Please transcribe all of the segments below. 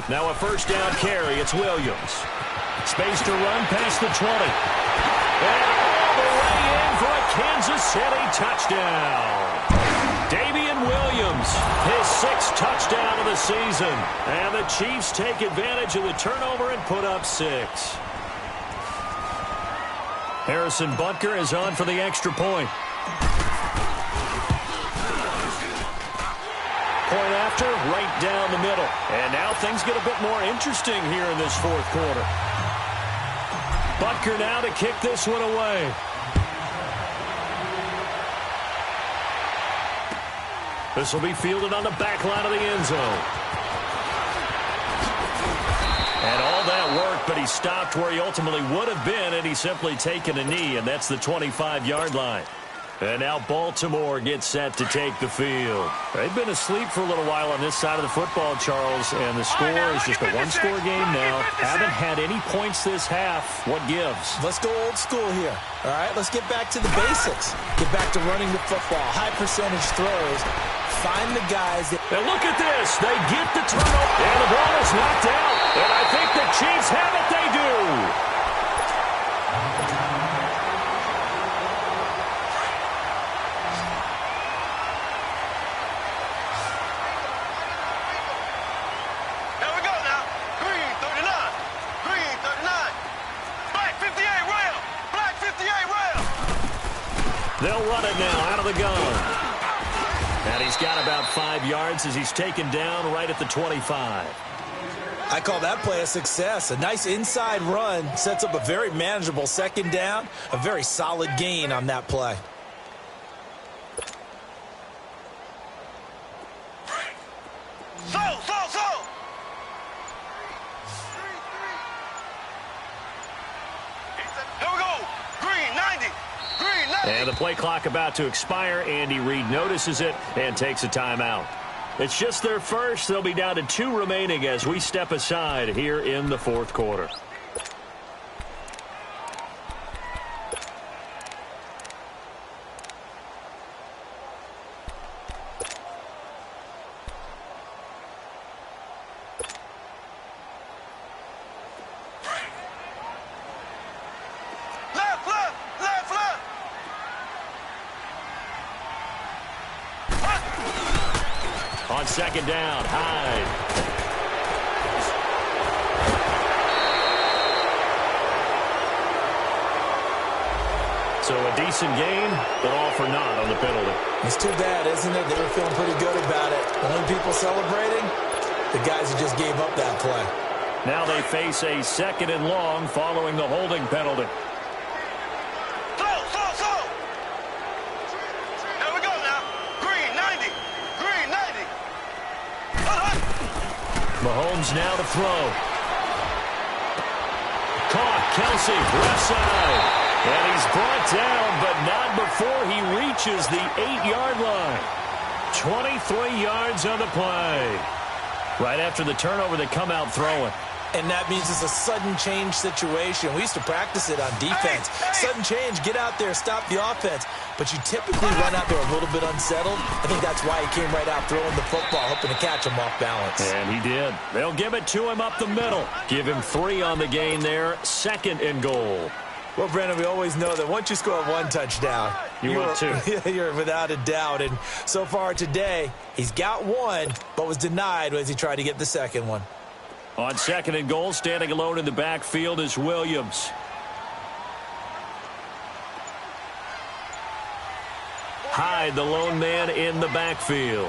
Now a first down carry. It's Williams. Space to run past the 20. And all the way in for a Kansas City touchdown. Damian Williams, his 6th touchdown of the season. And the Chiefs take advantage of the turnover and put up 6. Harrison Butker is on for the extra point. Point after, right down the middle. And now things get a bit more interesting here in this 4th quarter. Butker now to kick this one away. This will be fielded on the back line of the end zone. And all that work, but he stopped where he ultimately would have been, and he's simply taken a knee, and that's the 25-yard line. And now Baltimore gets set to take the field. They've been asleep for a little while on this side of the football, Charles, and the score is just a one-score game now. Haven't had any points this half. What gives? Let's go old school here. All right, let's get back to the basics. Get back to running the football, high-percentage throws. Find the guys that... And look at this. They get the turnover, and the ball is knocked out. And I think the Chiefs have it. They do. They'll run it now out of the gun. And he's got about 5 yards as he's taken down right at the 25. I call that play a success. A nice inside run sets up a very manageable second down. A very solid gain on that play. And the play clock about to expire. Andy Reid notices it and takes a timeout. It's just their first. They'll be down to 2 remaining as we step aside here in the 4th quarter. On second down, Hyde. So a decent game, but all for naught on the penalty. It's too bad, isn't it? They were feeling pretty good about it. The only people celebrating, the guys who just gave up that play. Now they face a 2nd and long following the holding penalty. Mahomes now to throw. Caught, Kelsey, left side. And he's brought down, but not before he reaches the 8-yard line. 23 yards on the play. Right after the turnover, they come out throwing. And that means it's a sudden change situation. We used to practice it on defense. Sudden change, get out there, stop the offense. But you typically run out there a little bit unsettled. I think that's why he came right out throwing the football, hoping to catch him off balance. And he did. They'll give it to him up the middle. Give him 3 on the game there. 2nd and goal. Well, Brandon, we always know that once you score 1 touchdown, you're without a doubt. And so far today, he's got 1, but was denied as he tried to get the 2nd one. On 2nd and goal, standing alone in the backfield is Williams. Hyde, the lone man in the backfield.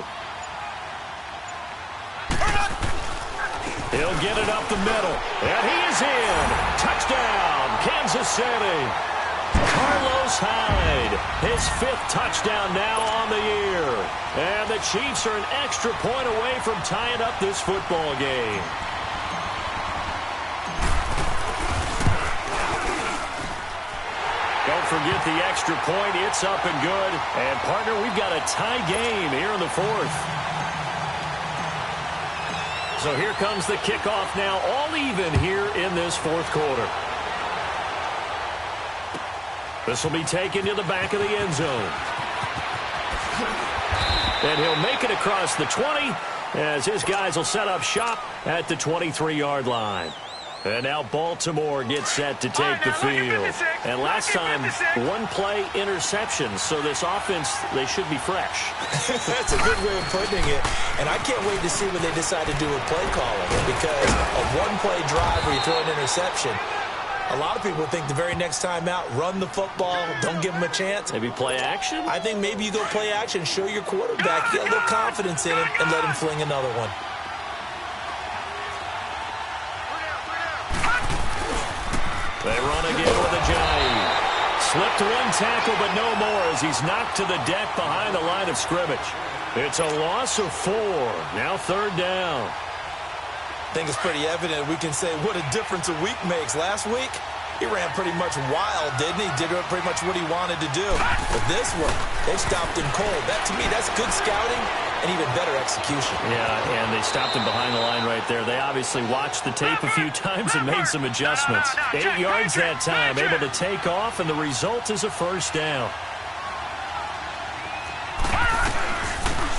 He'll get it up the middle. And he is in. Touchdown, Kansas City. Carlos Hyde, his 5th touchdown now on the year. And the Chiefs are an extra point away from tying up this football game. Don't forget the extra point. It's up and good. And, partner, we've got a tie game here in the 4th. So here comes the kickoff now, all even here in this 4th quarter. This will be taken to the back of the end zone. And he'll make it across the 20 as his guys will set up shop at the 23-yard line. And now Baltimore gets set to take the field. And last time, one-play interception. So this offense, they should be fresh. That's a good way of putting it. And I can't wait to see what they decide to do with play calling. Because a one-play drive where you throw an interception, a lot of people think the very next time out, run the football, don't give them a chance. Maybe play action? I think maybe you go play action, show your quarterback, get a little confidence in him, and let him fling another one. They run again with a Ajayi. Slipped one tackle, but no more as he's knocked to the deck behind the line of scrimmage. It's a loss of 4. Now 3rd down. I think it's pretty evident we can say what a difference a week makes. Last week, he ran pretty much wild, didn't he? Did pretty much what he wanted to do. But this one, they stopped him cold. That, to me, that's good scouting and even better execution. Yeah, and they stopped him behind the line right there. They obviously watched the tape a few times and made some adjustments. 8 yards that time, able to take off, and the result is a 1st down.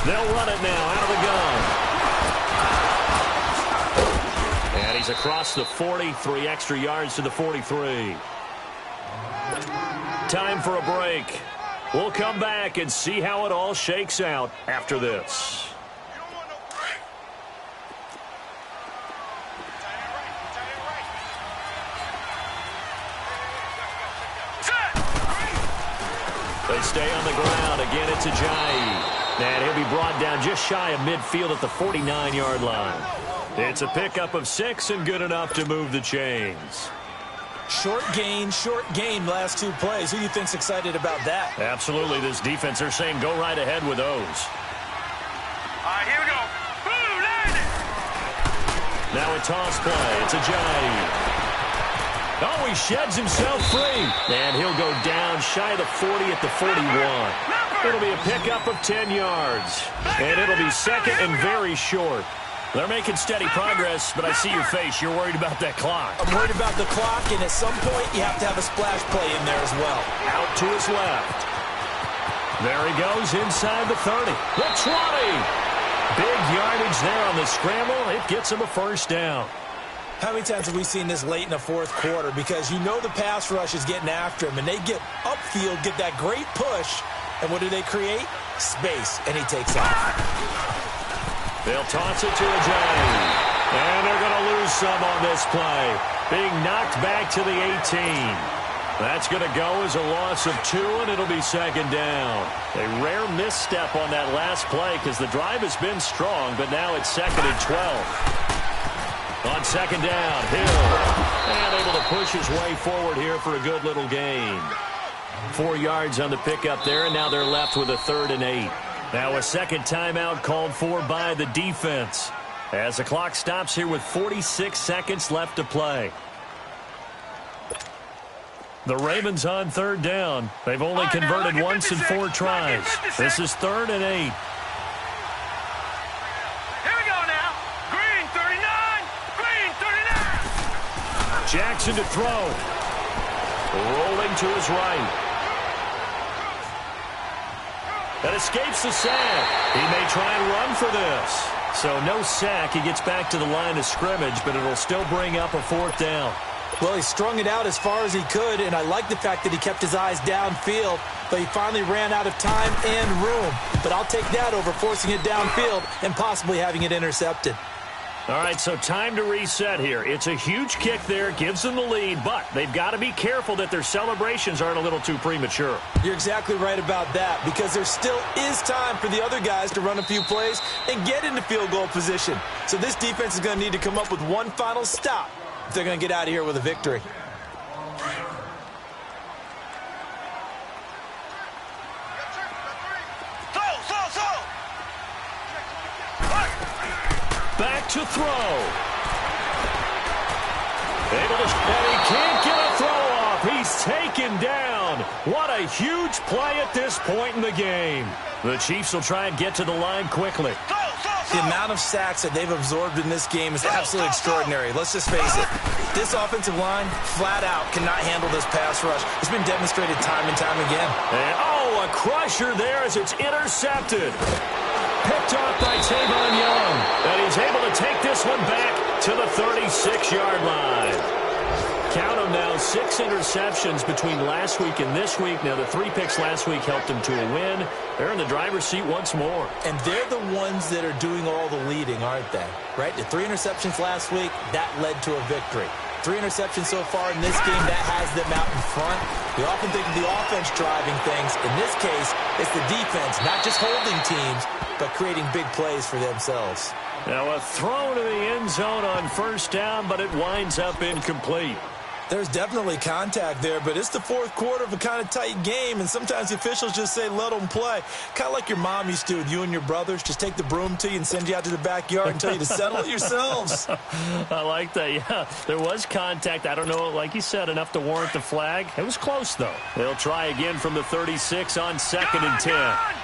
They'll run it now out of the gun. And he's across the 40, 3 extra yards to the 43. Time for a break. We'll come back and see how it all shakes out after this. They stay on the ground. Again, it's Ajayi. And he'll be brought down just shy of midfield at the 49-yard line. It's a pickup of 6 and good enough to move the chains. Short gain, last 2 plays. Who do you think's excited about that? Absolutely, this defense, they're saying go right ahead with those. All right, here we go. Boom, land it. Now a toss play. It's Ajayi. Oh, he sheds himself free. And he'll go down shy of the 40 at the 41. It'll be a pickup of 10 yards. And it'll be 2nd and very short. They're making steady progress, but I see your face. You're worried about that clock. I'm worried about the clock, and at some point, you have to have a splash play in there as well. Out to his left. There he goes inside the 30. The 20. Big yardage there on the scramble. It gets him a 1st down. How many times have we seen this late in the 4th quarter? Because you know the pass rush is getting after him, and they get upfield, get that great push, and what do they create? Space, and he takes off. They'll toss it to Ajayi. And they're going to lose some on this play. Being knocked back to the 18. That's going to go as a loss of 2, and it'll be 2nd down. A rare misstep on that last play because the drive has been strong, but now it's 2nd and 12. On 2nd down, Hill. And able to push his way forward here for a good little gain. 4 yards on the pickup there, and now they're left with a 3rd and 8. Now a 2nd timeout called for by the defense as the clock stops here with 46 seconds left to play. The Ravens on 3rd down. They've only converted once in 4 tries. This is 3rd and 8. Here we go now. Green 39. Green 39. Jackson to throw. Rolling to his right. That escapes the sack. He may try and run for this. So no sack. He gets back to the line of scrimmage, but it'll still bring up a 4th down. Well, he strung it out as far as he could, and I like the fact that he kept his eyes downfield, but he finally ran out of time and room. But I'll take that over forcing it downfield and possibly having it intercepted. All right, so time to reset here. It's a huge kick there, gives them the lead, but they've got to be careful that their celebrations aren't a little too premature. You're exactly right about that, because there still is time for the other guys to run a few plays and get into field goal position. So this defense is going to need to come up with one final stop if they're going to get out of here with a victory. Back to throw. Able to, and he can't get a throw off. He's taken down. What a huge play at this point in the game. The Chiefs will try and get to the line quickly. The amount of sacks that they've absorbed in this game is absolutely extraordinary. Let's just face it. This offensive line, flat out, cannot handle this pass rush. It's been demonstrated time and time again. And, oh, a crusher there as it's intercepted. Picked off by Tavon Young. And he's able to take this one back to the 36-yard line. Count them now, 6 interceptions between last week and this week. Now, the 3 picks last week helped them to a win. They're in the driver's seat once more. And they're the ones that are doing all the leading, aren't they? Right? The 3 interceptions last week, that led to a victory. 3 interceptions so far in this game, that has them out in front. We often think of the offense driving things. In this case, it's the defense, not just holding teams, but creating big plays for themselves. Now, a throw to the end zone on first down, but it winds up incomplete. There's definitely contact there, but it's the fourth quarter of a kind of tight game, and sometimes the officials just say, let them play. Kind of like your mom used to with you and your brothers. Just take the broom to you and send you out to the backyard and tell you to settle it yourselves. I like that, yeah. There was contact. I don't know, like you said, enough to warrant the flag. It was close, though. They'll try again from the 36 on 2nd and 10. Gone!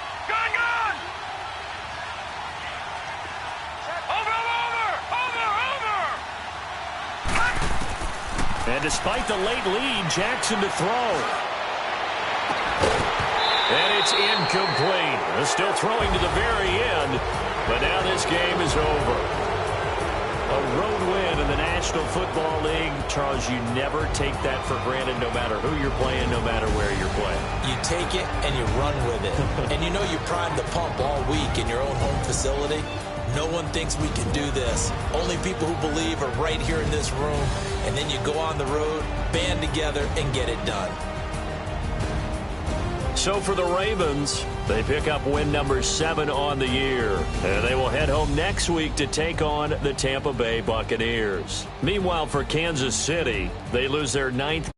And despite the late lead, Jackson to throw. And it's incomplete. They're still throwing to the very end, but now this game is over. A road win in the National Football League. Charles, you never take that for granted, no matter who you're playing, no matter where you're playing. You take it and you run with it. And you know you primed the pump all week in your own home facility. No one thinks we can do this. Only people who believe are right here in this room. And then you go on the road, band together, and get it done. So for the Ravens, they pick up win number 7 on the year. And they will head home next week to take on the Tampa Bay Buccaneers. Meanwhile, for Kansas City, they lose their 9th